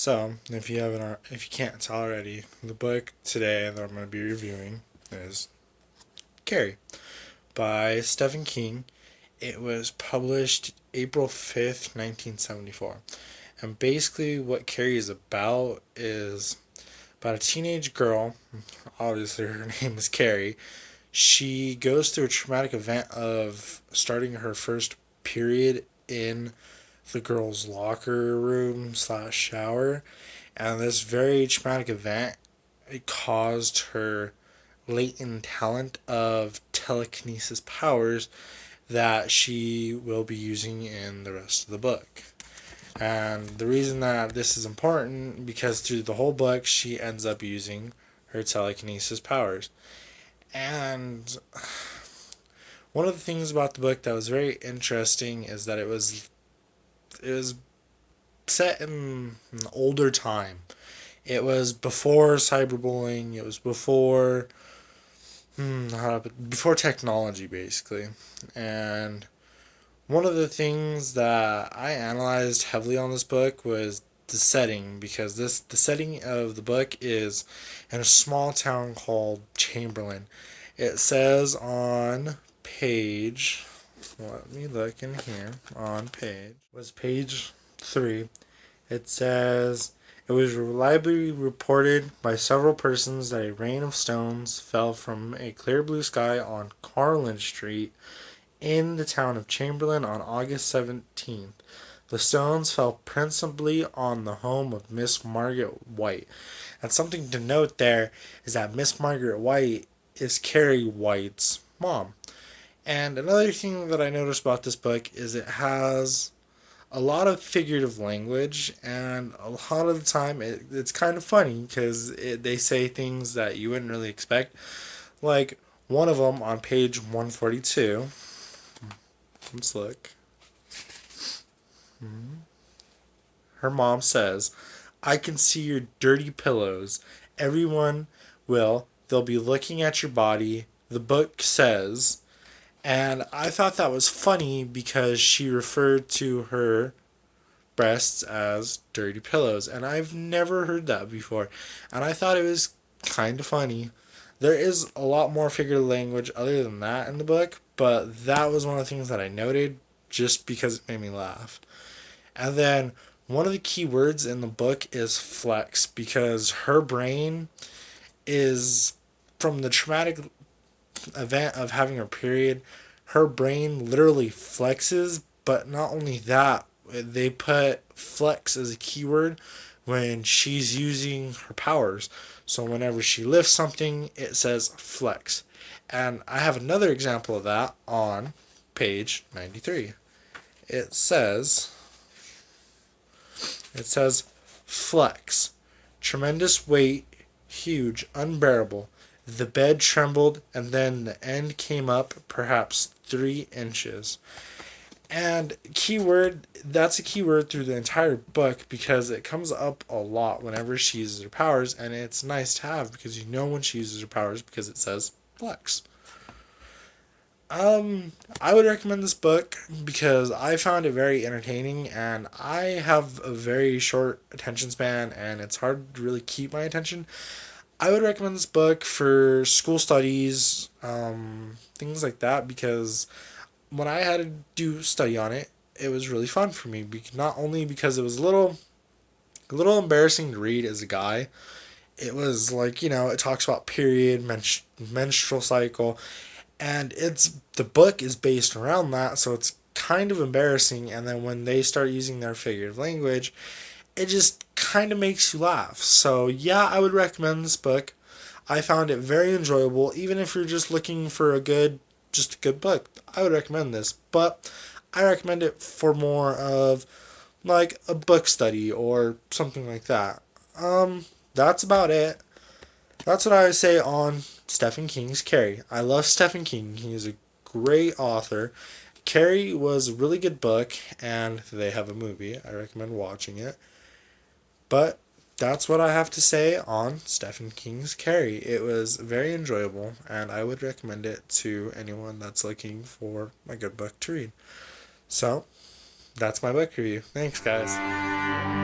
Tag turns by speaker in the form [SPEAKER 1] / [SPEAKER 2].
[SPEAKER 1] So, if you can't tell already, the book today that I'm going to be reviewing is Carrie by Stephen King. It was published April 5th, 1974. And basically, what Carrie is about is about a teenage girl. Obviously, her name is Carrie. She goes through a traumatic event of starting her first period in the girls' locker room slash shower, and this very traumatic event, it caused her latent talent of telekinesis powers that she will be using in the rest of the book. And the reason that this is important because through the whole book she ends up using her telekinesis powers. And one of the things about the book that was very interesting is that it was set in an older time. It was before cyberbullying. It was before technology, basically. And one of the things that I analyzed heavily on this book was the setting, because the setting of the book is in a small town called Chamberlain. It says on page, let me look in here, on page 3. It says, it was reliably reported by several persons that a rain of stones fell from a clear blue sky on Carlin Street in the town of Chamberlain on August 17th. The stones fell principally on the home of Miss Margaret White. And something to note there is that Miss Margaret White is Carrie White's mom. And another thing that I noticed about this book is it has a lot of figurative language, and a lot of the time it's kind of funny because they say things that you wouldn't really expect. Like one of them on page 142. Let's look. Her mom says, "I can see your dirty pillows. Everyone will. They'll be looking at your body. The book says." And I thought that was funny because she referred to her breasts as dirty pillows. And I've never heard that before. And I thought it was kind of funny. There is a lot more figurative language other than that in the book, but that was one of the things that I noted just because it made me laugh. And then one of the key words in the book is flex, because her brain is, from the traumatic event of having her period, her brain literally flexes. But not only that, they put flex as a keyword when she's using her powers. So whenever she lifts something, it says flex. And I have another example of that on page 93. It says flex. Tremendous weight, huge, unbearable. The bed trembled, and then the end came up perhaps 3 inches. And keyword, that's a keyword through the entire book because it comes up a lot whenever she uses her powers, and it's nice to have because you know when she uses her powers because it says flex. I would recommend this book because I found it very entertaining, and I have a very short attention span and it's hard to really keep my attention. I would recommend this book for school studies, things like that, because when I had to do study on it, it was really fun for me. Not only because it was a little embarrassing to read as a guy. It was like, it talks about period, menstrual cycle, and the book is based around that, so it's kind of embarrassing. And then when they start using their figurative language, it just kind of makes you laugh. So yeah, I would recommend this book. I found it very enjoyable. Even if you're just looking for just a good book, I would recommend this. But I recommend it for more of like a book study or something like that. That's about it. That's what I would say on Stephen King's Carrie. I love Stephen King. He is a great author. Carrie was a really good book, and they have a movie. I recommend watching it. But that's what I have to say on Stephen King's Carrie. It was very enjoyable, and I would recommend it to anyone that's looking for a good book to read. So, that's my book review. Thanks, guys.